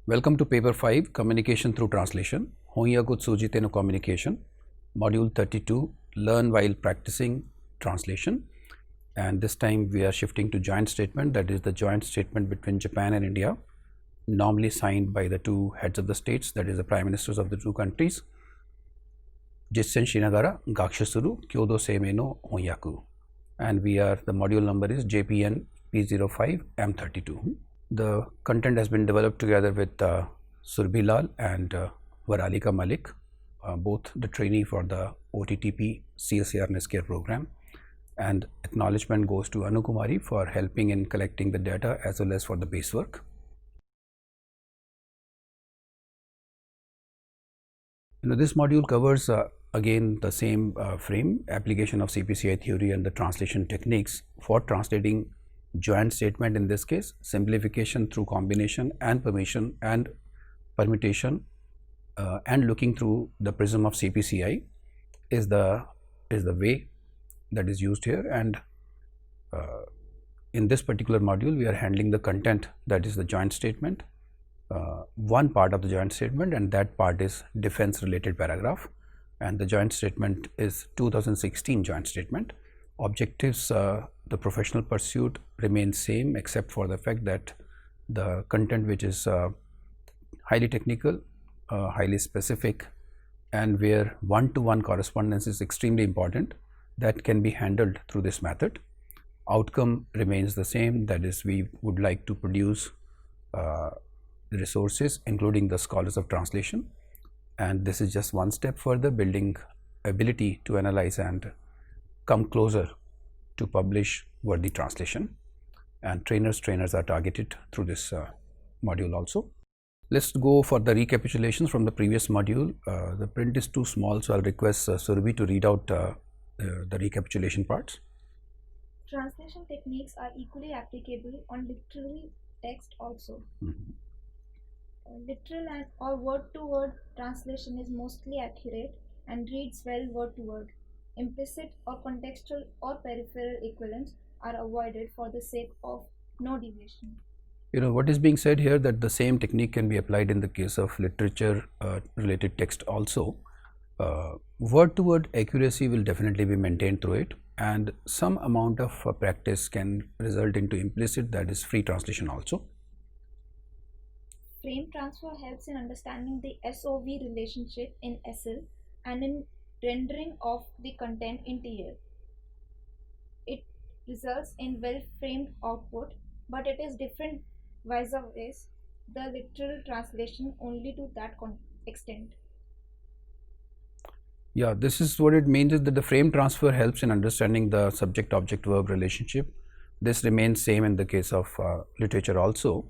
Welcome to paper 5, Communication through Translation. Honyagut Sujiteno Communication, module 32, Learn while practicing translation. And this time we are shifting to joint statement, that is the joint statement between Japan and India, normally signed by the two heads of the states, that is the prime ministers of the two countries. Jitsen Shinagara, Gakshasuru, Kyodo Seimeno Honyaku. And the module number is JPN P05 M-32. The content has been developed together with Surbhi Lal and Varalika Malik, both the trainee for the OTTP CSAR NESCARE program, and acknowledgement goes to Anu Kumari for helping in collecting the data as well as for the base work. This module covers again the same frame, application of CPCI theory and the translation techniques for translating joint statement, in this case simplification through combination and permutation and looking through the prism of CPCI is the way that is used here. And in this particular module we are handling the content, that is the joint statement, one part of the joint statement, and that part is defense related paragraph, and the joint statement is 2016 joint statement. Objectives, the professional pursuit remains same except for the fact that the content which is highly technical, highly specific, and where one-to-one correspondence is extremely important, that can be handled through this method. Outcome remains the same, that is we would like to produce resources including the scholars of translation, and this is just one step further, building ability to analyze and come closer to publish worthy translation, and trainers are targeted through this module also. Let's go for the recapitulations from the previous module. The print is too small, so I'll request Surbhi to read out the recapitulation parts. Translation techniques are equally applicable on literal text also. Literal or word-to-word translation is mostly accurate and reads well word-to-word. Implicit or contextual or peripheral equivalence are avoided for the sake of no deviation. What is being said here, that the same technique can be applied in the case of literature related text also. Word-to-word accuracy will definitely be maintained through it, and some amount of practice can result into implicit, that is free translation also. Frame transfer helps in understanding the SOV relationship in SL and in rendering of the content in TL. It results in well-framed output, but it is different vice versa, the literal translation only to that extent. Yeah, this is what it means, is that the frame transfer helps in understanding the subject-object-verb relationship. This remains same in the case of literature also.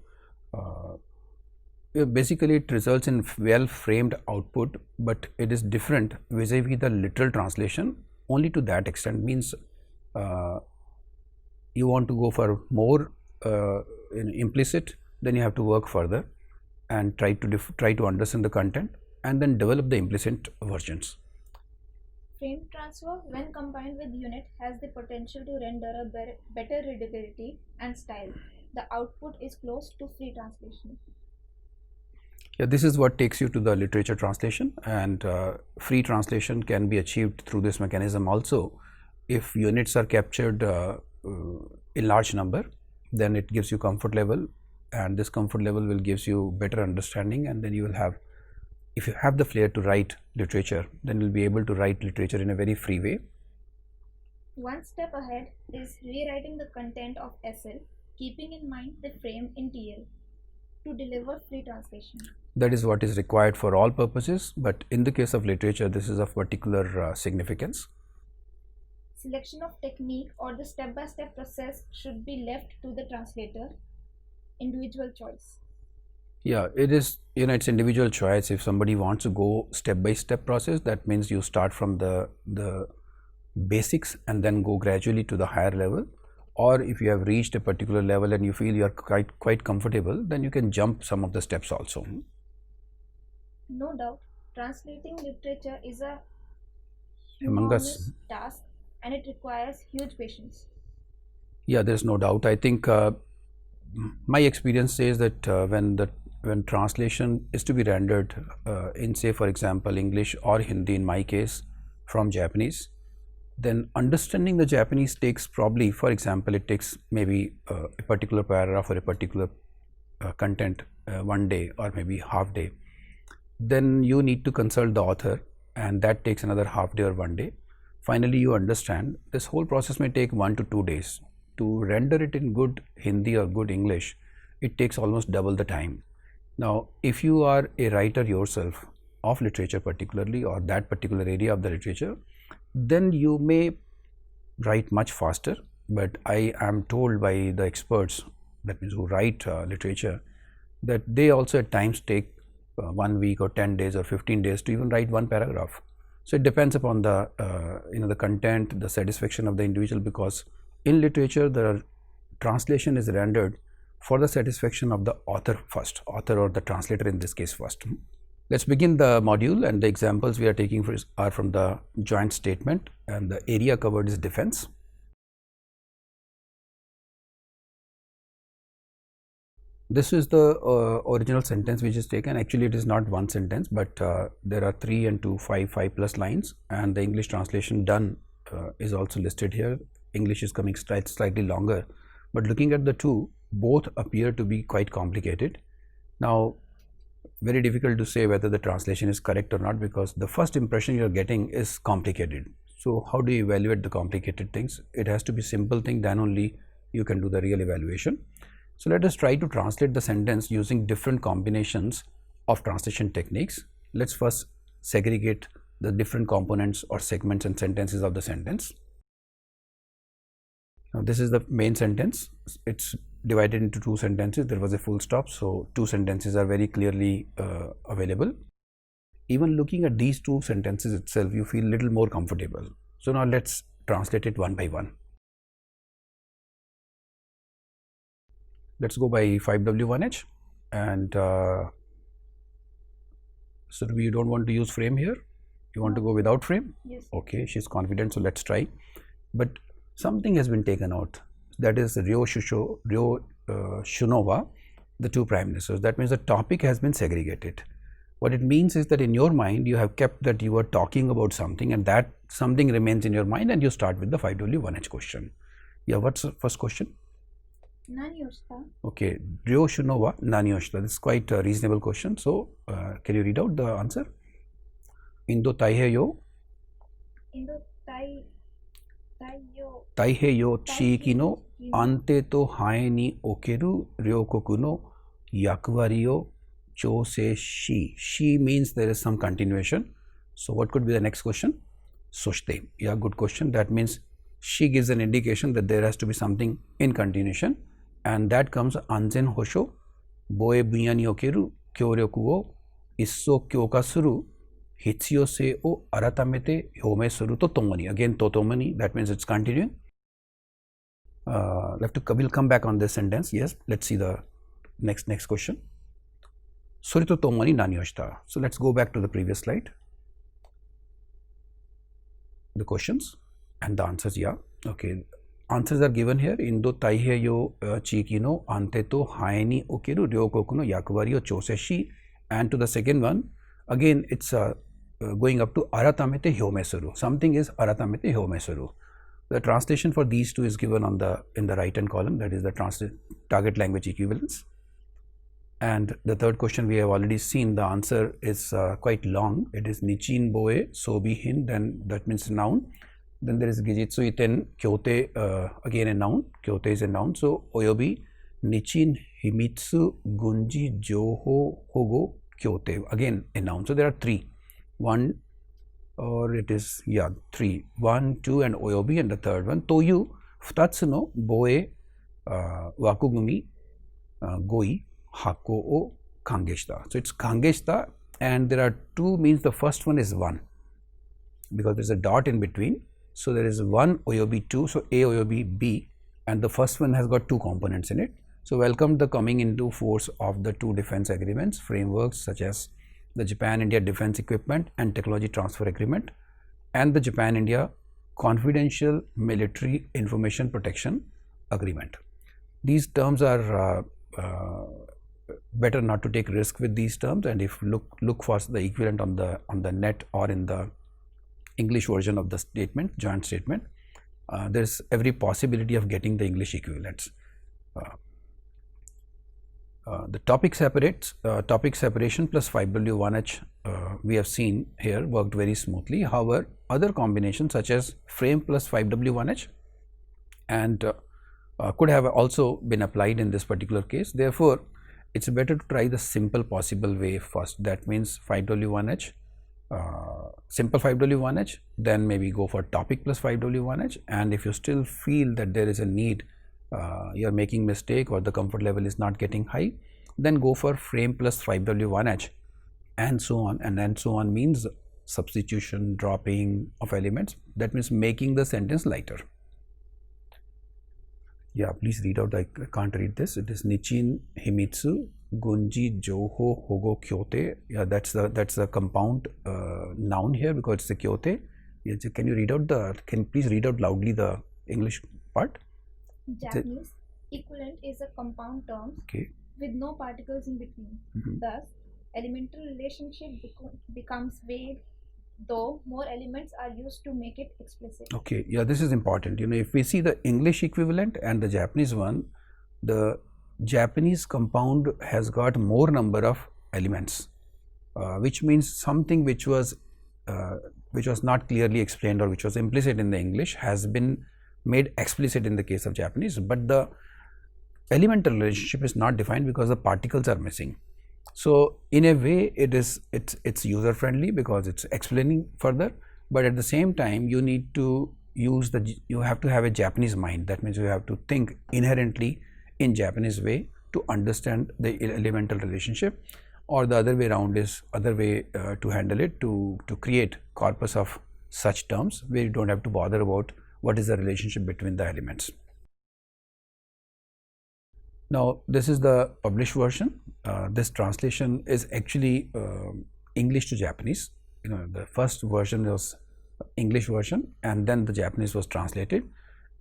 Basically it results in well framed output, but it is different vis-a-vis the literal translation only to that extent. Means you want to go for more implicit, then you have to work further and try to understand the content and then develop the implicit versions. Frame transfer, when combined with unit, has the potential to render a better readability and style. The output is close to free translation. Yeah, this is what takes you to the literature translation, and free translation can be achieved through this mechanism also. If units are captured in large number, then it gives you comfort level, and this comfort level will gives you better understanding, and then you will have, if you have the flair to write literature, then you'll be able to write literature in a very free way. One step ahead is rewriting the content of SL, keeping in mind the frame in TL to deliver free translation. That is what is required for all purposes, but in the case of literature, this is of particular significance. Selection of technique or the step-by-step process should be left to the translator, individual choice. Yeah, it is, it's individual choice. If somebody wants to go step-by-step process, that means you start from the basics and then go gradually to the higher level. Or if you have reached a particular level and you feel you are quite comfortable, then you can jump some of the steps also. No doubt, translating literature is a humongous task and it requires huge patience. Yeah, there's no doubt. I think my experience says that when the when translation is to be rendered in, say for example, English or Hindi in my case from Japanese, then understanding the Japanese takes probably, for example, it takes maybe a particular paragraph or a particular content 1 day or maybe half day. Then you need to consult the author, and that takes another half day or 1 day. Finally you understand. This whole process may take 1 to 2 days. To render it in good Hindi or good English, it takes almost double the time. Now if you are a writer yourself of literature particularly, or that particular area of the literature, then you may write much faster. But I am told by the experts, that means who write literature, that they also at times take 1 week or 10 days or 15 days to even write one paragraph. So it depends upon the the content, the satisfaction of the individual, because in literature the translation is rendered for the satisfaction of the author first, author or the translator in this case first. Let's begin the module, and the examples we are taking are from the joint statement, and the area covered is defense. This is the original sentence which is taken. Actually it is not one sentence, but there are 3 and 2, 5 plus lines, and the English translation done is also listed here. English is coming slightly longer, but looking at the two, both appear to be quite complicated. Now very difficult to say whether the translation is correct or not, because the first impression you are getting is complicated. So how do you evaluate the complicated things? It has to be simple thing, then only you can do the real evaluation. So let us try to translate the sentence using different combinations of translation techniques. Let's first segregate the different components or segments and sentences of the sentence. Now this is the main sentence. It's divided into 2 sentences. There was a full stop, so 2 sentences are very clearly available. Even looking at these 2 sentences itself, you feel little more comfortable. So now let's translate it one by one. Let's go by 5W1H, and so you don't want to use frame here? You want to go without frame? Yes. Okay, she's confident, so let's try. But something has been taken out, that is Ryo Shunova, the 2 prime ministers. That means the topic has been segregated. What it means is that in your mind you have kept that you are talking about something, and that something remains in your mind, and you start with the 5W1H question. Yeah, what's the first question? Nanyoshita. Okay, Ryo Shunova Nanyoshita. This is quite a reasonable question. So can you read out the answer? Indo Taiheyo Chiki no ante to hae ni okeru ryokoku no yakuwari o chousei shi. Shi means there is some continuation. So what could be the next question? Soshite. Yeah, good question. That means she gives an indication that there has to be something in continuation, and that comes anzen hosho boe bunya ni okeru kyoryoku o isso kyoka suru hitsuyo sei o aratamete hyome suru to tomoni. Again to tomoni, that means it's continuing. We'll come back on this sentence. Yes, let's see the next question. Sori to tomoni nanyoshita. So let's go back to the previous slide. The questions and the answers. Yeah, okay, answers are given here. Indo Taiheyo Chiki no ante to hae ni okeru ryokoku no yakuwari o chousei shi. And to the second one, again it's going up to aratamete hyome suru. Something is aratamete hyome suru. The translation for these 2 is given on in the right hand column, that is the target language equivalence. And the third question we have already seen, the answer is quite long. It is nichin boe sobi hin, then that means noun. Then there is gijitsu iten kyote, again a noun. Kyote is a noun. So oyobi nichin himitsu gunji joho hogo kyote, again a noun. So there are 3. 1, or it is, yeah, 3. 1, 2 and oyobi, and the third one toyu futatsu no boe wakugumi goi hako o kangeshita. So it's kangeshita, and there are 2 means the first one is 1 because there is a dot in between. So there is 1 oyobi 2, so A oyobi B, and the first one has got 2 components in it. So welcome the coming into force of the 2 defense agreements frameworks, such as the Japan-India Defense Equipment and Technology Transfer Agreement and the Japan-India Confidential Military Information Protection Agreement. These terms are better not to take risk with these terms, and if look for the equivalent on the net or in the English version of the statement, joint statement. There's every possibility of getting the English equivalents. The topic separation plus 5W1H we have seen here worked very smoothly. However, other combinations such as frame plus 5W1H and could have also been applied in this particular case. Therefore, it's better to try the simple possible way first. That means 5W1H, simple 5W1H, then maybe go for topic plus 5W1H, and if you still feel that there is a need, you're making mistake or the comfort level is not getting high, then go for frame plus 5W1H and so on. And then so on means substitution, dropping of elements. That means making the sentence lighter. Yeah, please read out. I can't read this. It is Nichin Himitsu Gunji Joho Hogo Kyote. Yeah, that's the compound noun here because it's the Kyote. Yeah, can you read out please read out loudly the English part? Japanese equivalent is a compound term with no particles in between. Thus, elemental relationship becomes vague, though more elements are used to make it explicit. Okay, yeah, this is important. You know, if we see the English equivalent and the Japanese one, the Japanese compound has got more number of elements, which means something which was not clearly explained or which was implicit in the English has been made explicit in the case of Japanese, but the elemental relationship is not defined because the particles are missing. So in a way it's user friendly because it's explaining further, but at the same time you need to you have to have a Japanese mind. That means you have to think inherently in Japanese way to understand the elemental relationship, or the other way around is other way to handle it, to create corpus of such terms where you don't have to bother about what is the relationship between the elements. Now this is the published version. This translation is actually English to Japanese. You know, the first version was English version and then the Japanese was translated,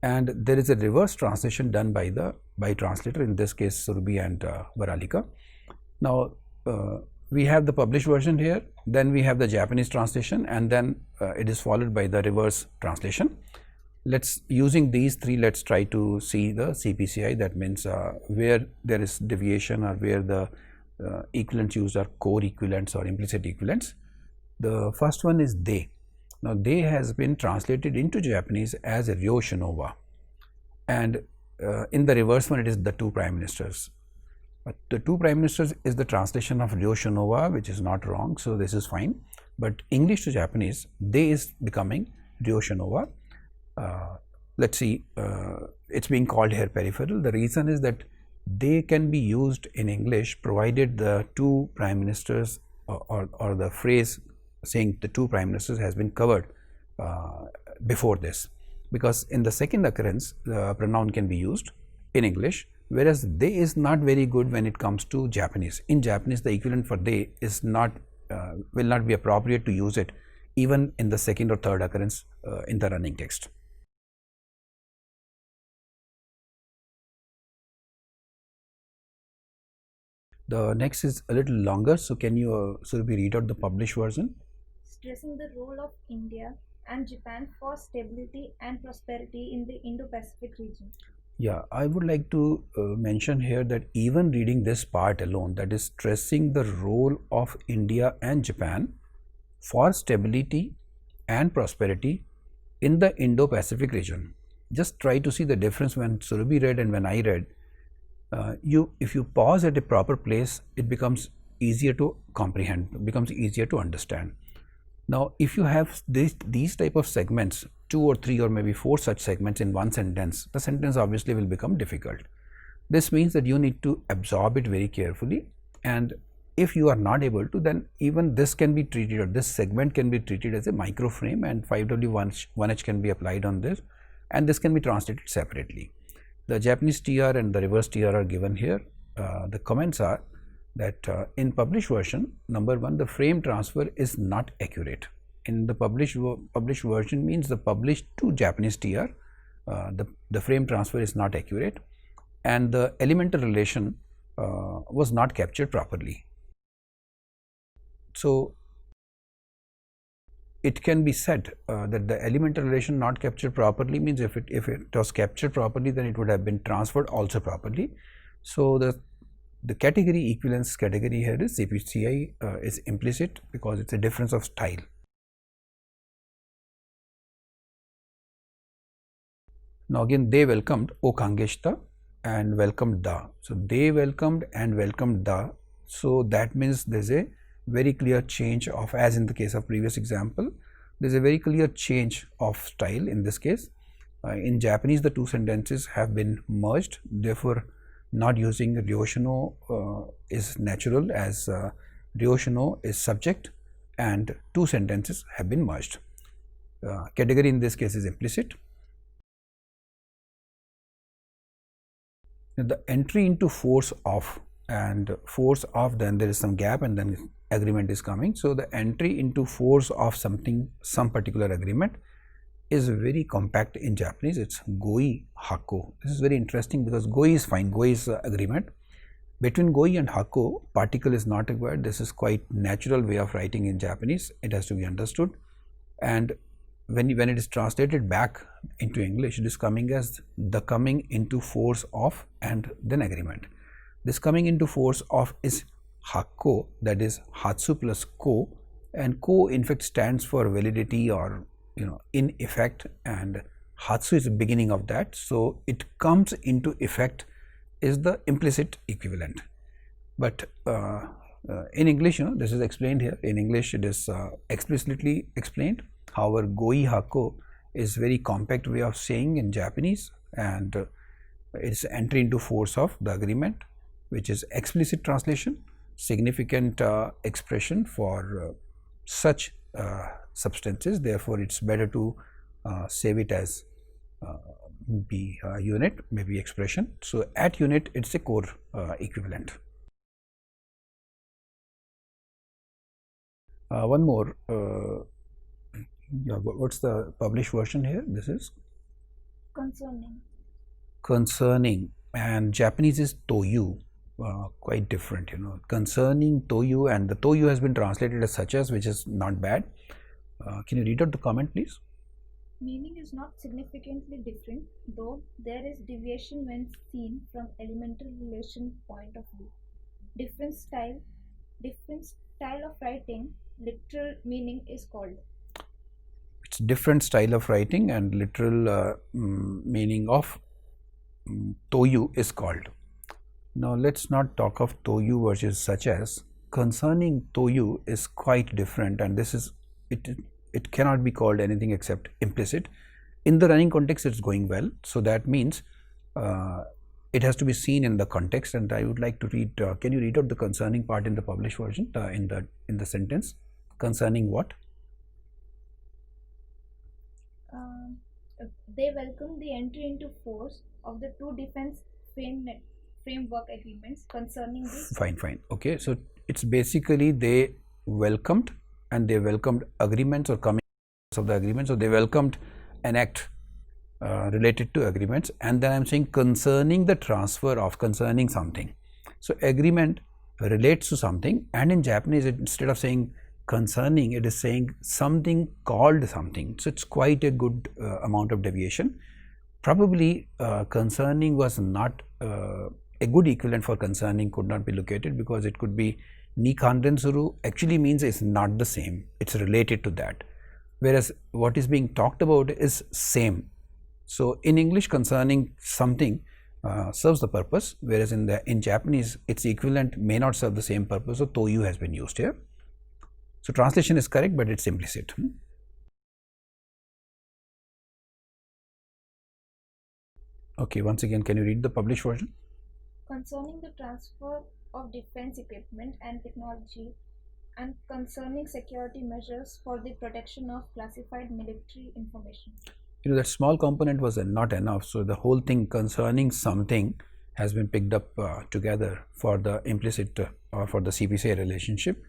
and there is a reverse translation done by translator, in this case Surbi and Varalika. Now we have the published version here, then we have the Japanese translation, and then it is followed by the reverse translation. Using these three, let's try to see the CPCI. That means where there is deviation or where the equivalents used are core equivalents or implicit equivalents. The first one is they. Now they has been translated into Japanese as Ryo Shinova, and in the reverse one it is the two prime ministers. But the two prime ministers is the translation of Ryo Shinova, which is not wrong, so this is fine. But English to Japanese, they is becoming Ryo Shinova. Let's see, it's being called here peripheral. The reason is that they can be used in English provided the two prime ministers or the phrase saying the two prime ministers has been covered before this, because in the second occurrence the pronoun can be used in English, whereas they is not very good when it comes to Japanese. In Japanese the equivalent for they is not will not be appropriate to use it even in the second or third occurrence in the running text. The next is a little longer, so can you Surabhi read out the published version? Stressing the role of India and Japan for stability and prosperity in the Indo-Pacific region. Yeah, I would like to mention here that even reading this part alone, that is stressing the role of India and Japan for stability and prosperity in the Indo-Pacific region. Just try to see the difference when Surabhi read and when I read. If you pause at a proper place, it becomes easier to comprehend, becomes easier to understand. Now, if you have these type of segments, 2 or 3 or maybe 4 such segments in one sentence, the sentence obviously will become difficult. This means that you need to absorb it very carefully, and if you are not able to, then even this can be treated, or this segment can be treated as a microframe, and 5W1H can be applied on this, and this can be translated separately. The Japanese TR and the reverse TR are given here. The comments are that in published version, number 1, the frame transfer is not accurate. In the published version means the published to Japanese TR, the frame transfer is not accurate, and the elemental relation was not captured properly. So it can be said that the elemental relation not captured properly means if it was captured properly, then it would have been transferred also properly. So the category equivalence category here is CPCI is implicit because it's a difference of style. Now again, they welcomed O Kangeshta and welcomed Da. So they welcomed and welcomed Da. So that means there's a very clear change of, as in the case of previous example, there's a very clear change of style in this case. In Japanese, the two sentences have been merged. Therefore, not using Ryoshino is natural, as Ryoshino is subject and two sentences have been merged. Category in this case is implicit. The entry into force of, and force of, then there is some gap and then agreement is coming. So the entry into force of something, some particular agreement, is very compact in Japanese. It's goi hako. This is very interesting because goi is fine, goi is agreement. Between goi and hako, particle is not required. This is quite natural way of writing in Japanese. It has to be understood. And when it is translated back into English, it is coming as the coming into force of and then agreement. This coming into force of is hako, that is hatsu plus ko, and ko in fact stands for validity or in effect, and hatsu is the beginning of that. So it comes into effect is the implicit equivalent. But in English, this is explained here. In English, it is explicitly explained. However, goi hako is very compact way of saying in Japanese, and it's entry into force of the agreement, which is explicit translation, significant expression for such substances. Therefore, it's better to save it as B unit, maybe expression. So at unit, it's a core equivalent. One more. What's the published version here? This is concerning, and Japanese is toyu. Quite different, concerning toyu, and the toyu has been translated as such as, which is not bad. Can you read out the comment, please? Meaning is not significantly different, though there is deviation when seen from elemental relation point of view. Different style of writing, literal meaning is called. It's different style of writing, and literal meaning of toyu is called. Now let's not talk of toyu versus such as. Concerning toyu is quite different, and this is it cannot be called anything except implicit. In the running context, it's going well, so that means it has to be seen in the context. And I would like to read. Can you read out the concerning part in the published version in the sentence? Concerning what? They welcome the entry into force of the two defense framework agreements concerning this. Fine. Okay, so it's basically they welcomed, and they welcomed agreements or coming of the agreement. So they welcomed an act related to agreements, and then I'm saying concerning the transfer of, concerning something. So agreement relates to something, and in Japanese, instead of saying concerning, it is saying something called something. So it's quite a good amount of deviation. Probably concerning was not a good equivalent for concerning could not be located, because it could be ni kandensuru actually means it's not the same, it's related to that, whereas what is being talked about is same. So in English, concerning something serves the purpose, whereas in Japanese its equivalent may not serve the same purpose, so toyu has been used here. So translation is correct, but it's implicit. Okay, once again, can you read the published version? Concerning the transfer of defense equipment and technology, and concerning security measures for the protection of classified military information. That small component was not enough, so the whole thing concerning something has been picked up together for the implicit or for the CPCI relationship.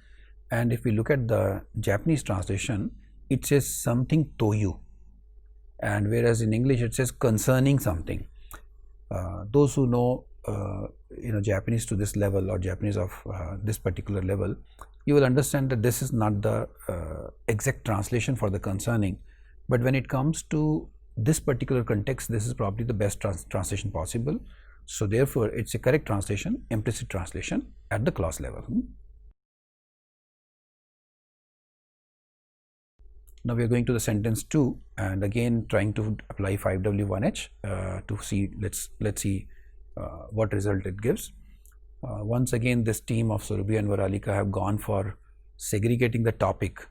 And if we look at the Japanese translation, it says something toyu, and whereas in English it says concerning something. Those who know Japanese to this level or Japanese of this particular level, you will understand that this is not the exact translation for the concerning, but when it comes to this particular context, this is probably the best translation possible. So therefore, it's a correct translation, implicit translation at the clause level. Now we are going to the sentence 2 and again trying to apply 5W1H to see, let's see what result it gives. Once again, this team of Surabhi and Varalika have gone for segregating the topic.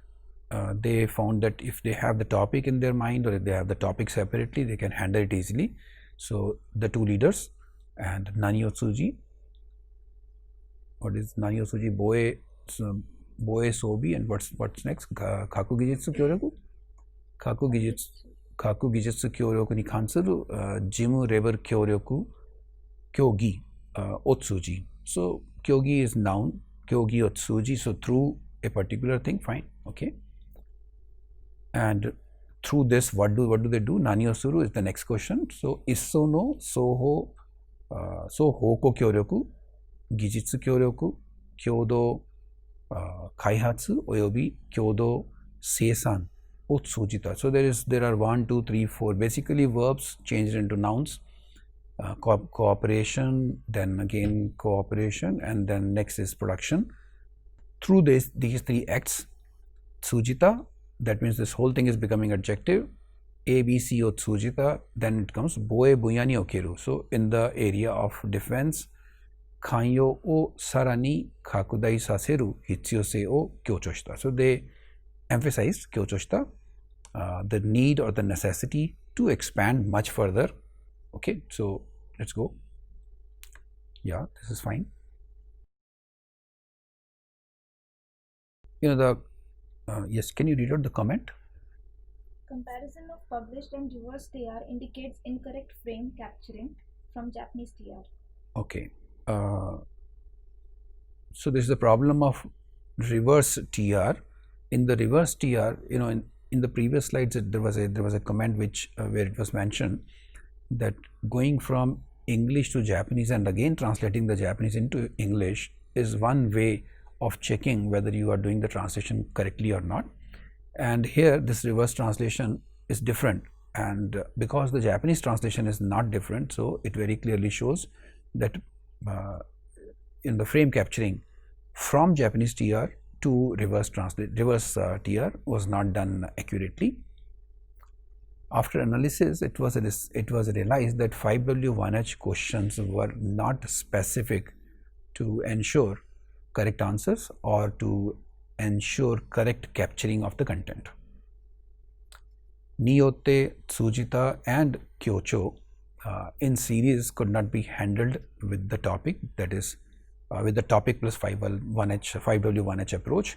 They found that if they have the topic in their mind or if they have the topic separately, they can handle it easily. So the two leaders and Nani Otsuji, what is Nani Otsuji, Boe Sobi, and what's next? Kaku Gijitsu Kyoryoku? Kaku Gijitsu Kyoryoku ni kansaru Jimu Reber Kyoryoku Kyogi Otsuji. So Kyogi is noun, Kyogi Otsuji, so through a particular thing, fine, okay. And through this, what do they do? Nani Osuru is the next question. So Isso no Soho Hoko Kyoryoku, Gijitsu Kyoryoku, Kyodo Kaihatsu Oyobi Kyodo Seisan Otsujita. So there are 1, 2, 3, 4 basically verbs changed into nouns. Cooperation, then again cooperation, and then next is production. Through these 3 acts, Tsujita, that means this whole thing is becoming adjective. A, B, C, O, Tsujita, then it comes Boe Buyani Okeru. So in the area of defense, Kanyo o Sarani Kakudai Saseru Hitsuyose o Kyochoshita. So they emphasize Kyochoshita, the need or the necessity to expand much further. Okay, so let's go. Yeah, this is fine. Yes, can you read out the comment? Comparison of published and reverse TR indicates incorrect frame capturing from Japanese TR. Okay. So this is the problem of reverse TR. In the reverse TR, in the previous slides, there was a comment which where it was mentioned that going from English to Japanese and again translating the Japanese into English is one way of checking whether you are doing the translation correctly or not. And here this reverse translation is different, and because the Japanese translation is not different, so it very clearly shows that in the frame capturing from Japanese TR to reverse TR was not done accurately. After analysis, it was realized that 5W1H questions were not specific to ensure correct answers or to ensure correct capturing of the content. Niyote, Tsujita and Kyocho in series could not be handled with the topic, that is with the topic plus 5W1H approach.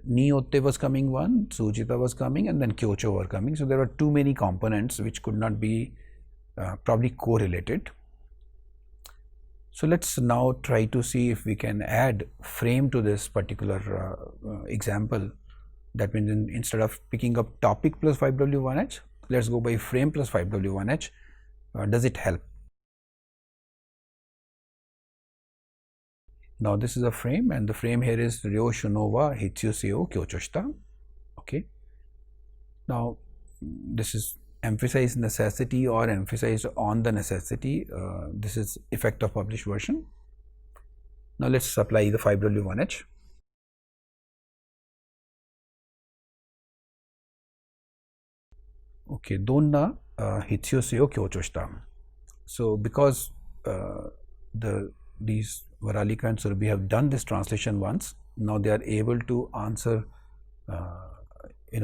Niyote was coming one, Tsujita was coming, and then Kyocho were coming. So there were too many components which could not be probably correlated. So let's now try to see if we can add frame to this particular example. That means instead of picking up topic plus 5W1H, let's go by frame plus 5W1H. Does it help? Now this is a frame, and the frame here is Ryo Shunova Hitsuyoseo Kyochoshita. Okay. Now this is emphasize necessity or emphasize on the necessity. This is effect of published version. Now let's apply the 5W1H. Okay, Donna Hitsuyoseo Kyochoshita. So because these Varalika and Surabhi have done this translation once, now they are able to answer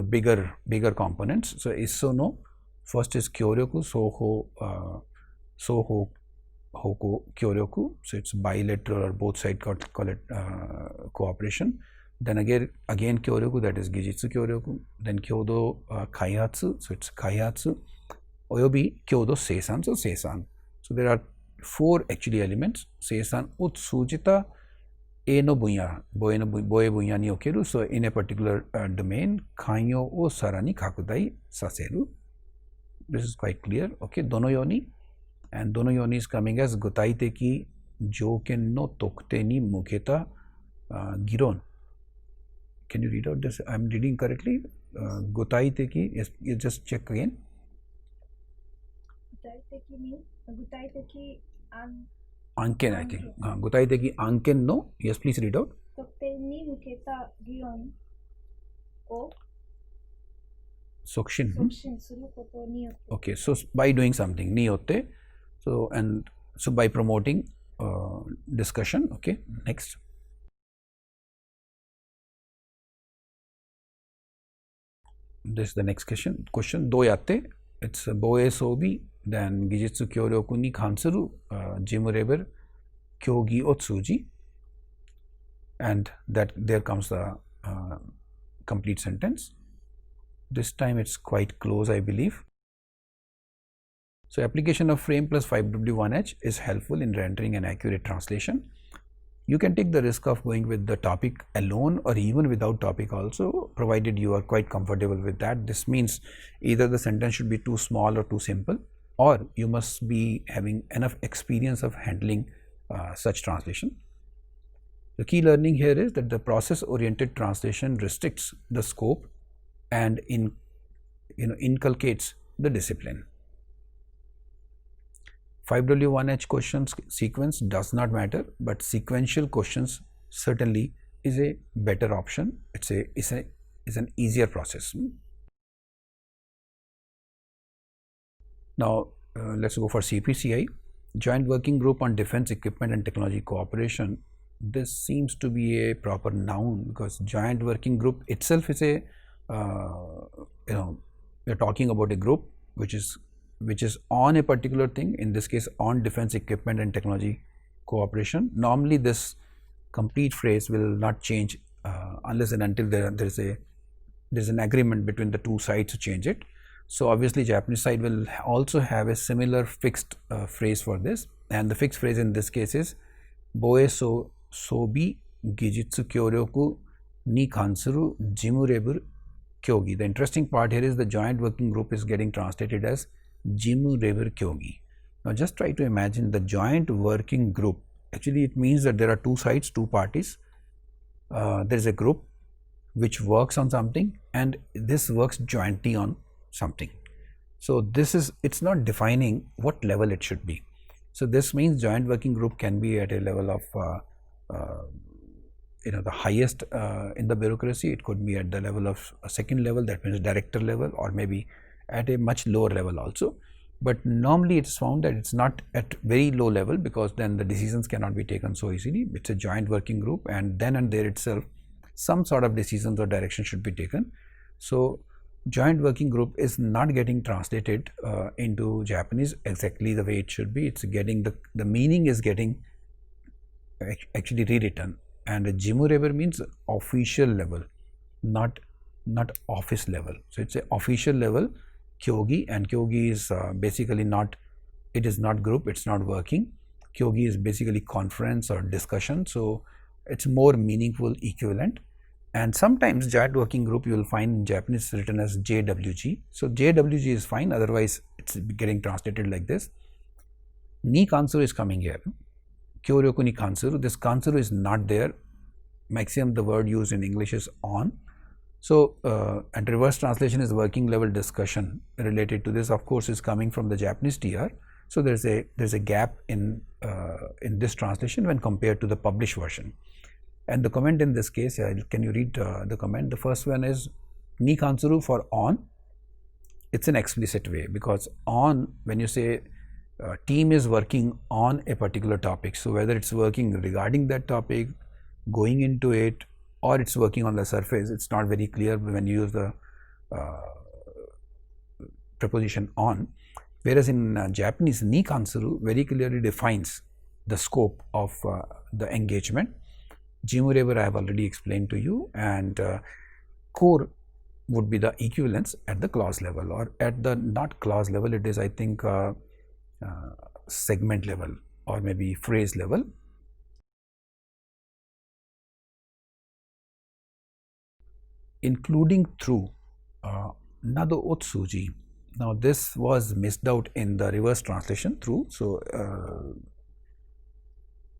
bigger components. So Isso no, first is Kyoryoku, Soho Hoko Kyoryoku. So it's bilateral or both sides call it cooperation. Then again Kyoryoku, that is Gijitsu Kyoryoku. Then Kyodo Kaihatsu, so it's Kaihatsu. Oyobi Kyodo Seisan, so Seisan. So there are 4 actually elements. Seisan Utsujita Eno Bunya, Boe Bunya ni Okeru. So in a particular domain, Kanyo o Sarani Kakudai Saseru. This is quite clear. Okay, Dono Yoni. and dono yoni is coming as gutaiteki joken no tokte ni muketa giron. Can you read out this? I'm reading correctly. Gutaiteki, yes, you just check again. Gutaiteki means Gutaiteki Anken, I think. Gutaiteki anken no. Yes, please read out. Tokte ni muketa gion o Sokshin. sokshin suru koto ni yotte. Okay, so by doing something, ni yotte. So, and so by promoting discussion. Okay, next. This is the next question. Do yatte. It's boe sobi. Then gijitsu kyoryoku ni kansuru jimureber kyogi otsuji. And that there comes the complete sentence. This time it's quite close, I believe. So application of frame plus 5W1H is helpful in rendering an accurate translation. You can take the risk of going with the topic alone or even without topic also, provided you are quite comfortable with that. This means either the sentence should be too small or too simple, or you must be having enough experience of handling such translation. The key learning here is that the process-oriented translation restricts the scope and inculcates the discipline. 5W1H questions sequence does not matter, but sequential questions certainly is a better option. It's an easier process. Now let's go for CPCI, Joint Working Group on Defense Equipment and Technology Cooperation. This seems to be a proper noun because Joint Working Group itself is a we're talking about a group which is on a particular thing, in this case on defense equipment and technology cooperation. Normally this complete phrase will not change unless and until there's an agreement between the two sides to change it. So obviously Japanese side will also have a similar fixed phrase for this, and the fixed phrase in this case is boe sobi gijitsu kyoryoku ni kansuru jimurebur kyogi. The interesting part here is the joint working group is getting translated as jimurebur kyogi. Now just try to imagine the joint working group. Actually it means that there are two sides, two parties. There is a group which works on something, and this works jointly on something. So it's not defining what level it should be. So this means joint working group can be at a level of the highest in the bureaucracy. It could be at the level of a second level, that means director level, or maybe at a much lower level also. But normally it's found that it's not at very low level, because then the decisions cannot be taken so easily. It's a joint working group, and then and there itself some sort of decisions or direction should be taken. So joint working group is not getting translated into Japanese exactly the way it should be. It's getting the meaning is getting actually rewritten, and a jimureber means official level, not office level. So it's a official level kyogi, and kyogi is basically not, it is not group, it's not working. Kyogi is basically conference or discussion, so it's more meaningful equivalent. And sometimes joint working group you will find in Japanese written as JWG. So JWG is fine, otherwise it's getting translated like this. Ni kansuru is coming here. Kyoryoku ni kansuru. This kansuru is not there. Maximum the word used in English is on. So and reverse translation is working level discussion related to this, of course, is coming from the Japanese TR. So there's a gap in this translation when compared to the published version. And the comment in this case, can you read the comment? The first one is ni kansuru for on. It's an explicit way, because on, when you say team is working on a particular topic, so whether it's working regarding that topic, going into it, or it's working on the surface, it's not very clear when you use the preposition on. Whereas in Japanese, ni kansuru very clearly defines the scope of the engagement. Jimureber I have already explained to you, and core would be the equivalence at the clause level, or at the not clause level, it is I think segment level or maybe phrase level. Including through nado otsuji. Now this was missed out in the reverse translation through. So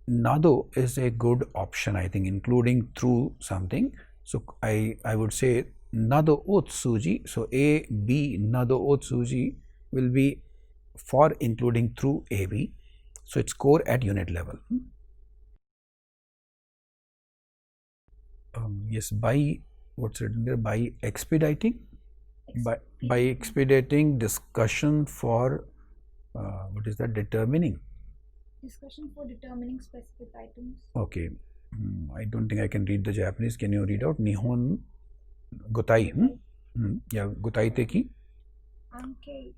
nado is a good option, I think, including through something. So I would say nado otsuji. So A, B, nado otsuji will be for including through A, B. So it's core at unit level. Yes, by what's written there, by expediting, by expediting discussion for what is that, determining specific items. Okay, I don't think I can read the Japanese. Can you read out Nihon Gutai? Yeah, Gutai teki. Anke.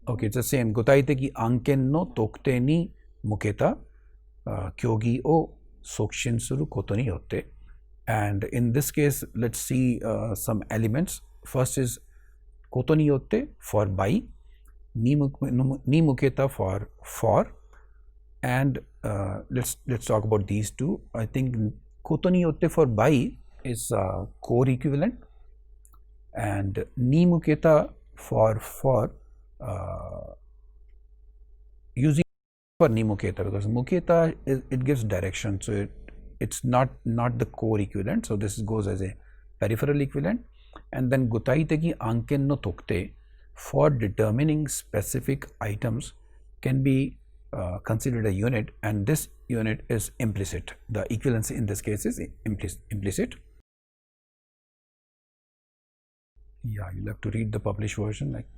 Okay, it's the same. Gutai teki anken no tokute ni muketa kyogi o sokushin suru koto ni yotte. And in this case, let's see some elements. First is koto ni yotte for by, ni muketa for, and let's talk about these two. I think koto ni yotte for by is core equivalent, and ni muketa for using for ni muketa, because muketa it gives direction, so it's not the core equivalent. So this goes as a peripheral equivalent. And then gutai teki anken no tokte for determining specific items can be considered a unit, and this unit is implicit. The equivalence in this case is implicit. Yeah, you'll have to read the published version. Like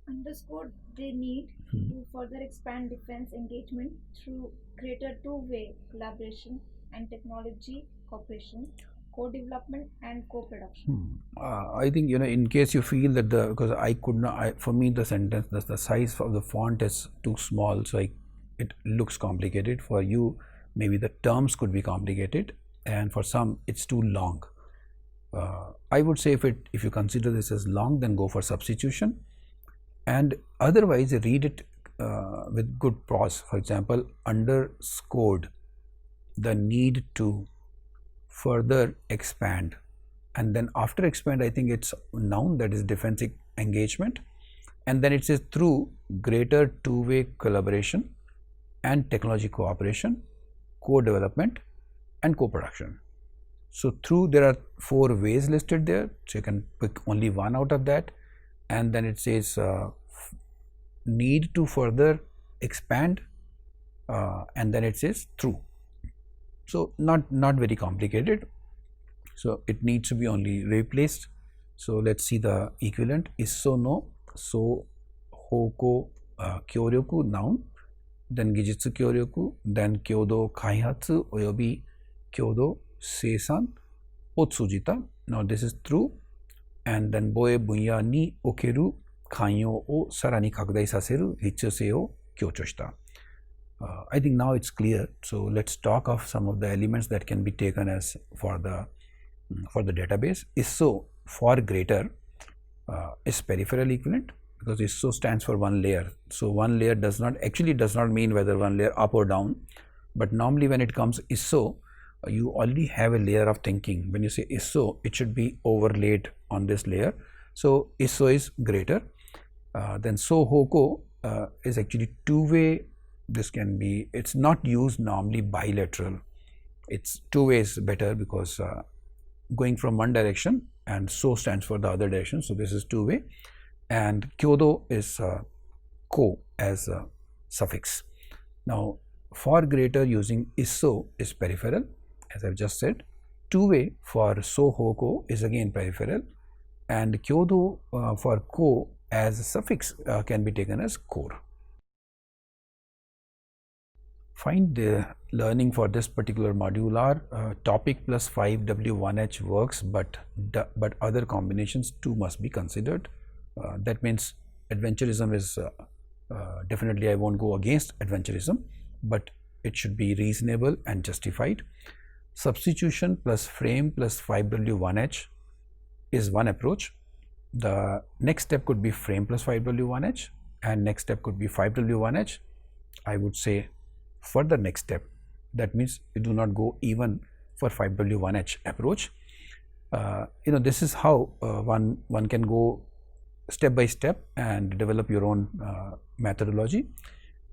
underscore, they need to further expand defense engagement through greater two-way collaboration and technology cooperation, co-development and co-production. I think, in case you feel that because I could not, for me the sentence, the size of the font is too small, so it looks complicated. For you, maybe the terms could be complicated, and for some it's too long. I would say if you consider this as long, then go for substitution, and otherwise read it with good pause. For example, underscored the need to further expand, and then after expand, I think it's noun, that is defensive engagement, and then it says through greater two-way collaboration and technology cooperation, co-development and co-production. So through, there are 4 ways listed there, so you can pick only one out of that, and then it says need to further expand, and then it says through. So not very complicated, so it needs to be only replaced. So let's see the equivalent. Isso no so hoko kyoryoku, noun, then gijitsu kyoryoku, then kyodo kaihatsu oyobi kyodo seisan o tsujita. Now this is through, and then boe bunya ni okeru kanyo o sara ni kakudai saseru hitsuyosei o kyocho shita. I think now it's clear. So let's talk of some of the elements that can be taken as for the database. Isso for greater is peripheral equivalent, because isso stands for one layer. So one layer does not mean whether one layer up or down, but normally when it comes isso, you already have a layer of thinking. When you say isso, it should be overlaid on this layer. So isso is greater. Then so hoko is actually two-way. This can be, it's not used normally bilateral. It's two ways better, because going from one direction, and so stands for the other direction. So this is two-way. And kyodo is ko as a suffix. Now for greater, using isso is peripheral, as I've just said. Two-way for so hoko is again peripheral, and kyodo for ko as a suffix can be taken as core. Find the learning for this particular module are topic plus 5W1H works, but other combinations too must be considered. That means adventurism is definitely, I won't go against adventurism, but it should be reasonable and justified. Substitution plus frame plus 5W1H is one approach. The next step could be frame plus 5W1H, and next step could be 5W1H. I would say for the next step, that means you do not go even for 5W1H approach. This is how one can go step by step and develop your own methodology.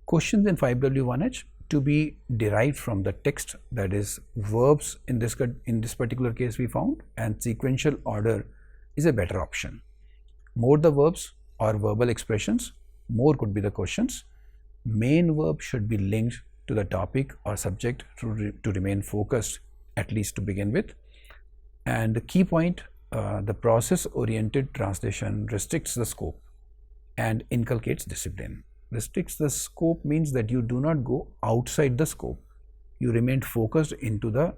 Questions in 5W1H to be derived from the text, that is verbs in this particular case we found, and sequential order is a better option. More the verbs or verbal expressions, more could be the questions. Main verb should be linked to the topic or subject to remain focused, at least to begin with. And the key point, the process oriented translation restricts the scope and inculcates discipline. Restricts the scope means that you do not go outside the scope. You remain focused into the,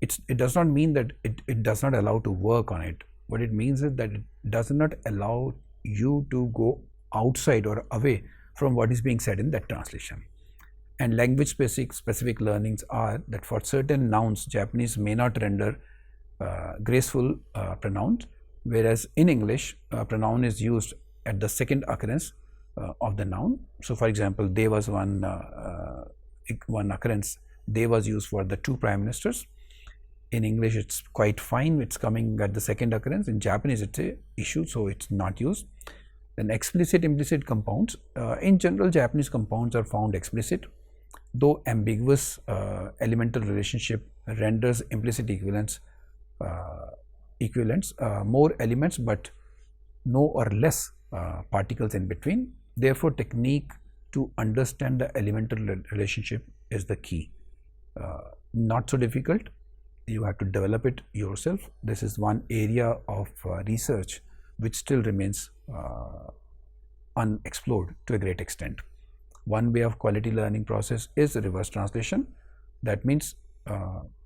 it does not mean that it does not allow to work on it. What it means is that it does not allow you to go outside or away from what is being said in that translation. And language specific learnings are that for certain nouns, Japanese may not render graceful pronouns, whereas in English, pronoun is used at the second occurrence of the noun. So for example, there was one occurrence, they was used for the two prime ministers. In English it's quite fine, it's coming at the second occurrence. In Japanese it's a issue, so it's not used. Then explicit implicit compounds, in general Japanese compounds are found explicit, though ambiguous elemental relationship renders implicit equivalence more elements but no or less particles in between. Therefore, technique to understand the elemental relationship is the key. Not so difficult, you have to develop it yourself. This is one area of research which still remains unexplored to a great extent. One way of quality learning process is reverse translation. That means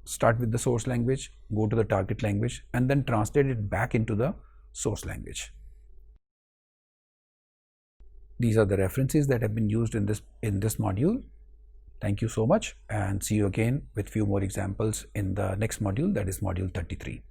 start with the source language, go to the target language, and then translate it back into the source language. These are the references that have been used in this module. Thank you so much, and see you again with few more examples in the next module, that is module 33.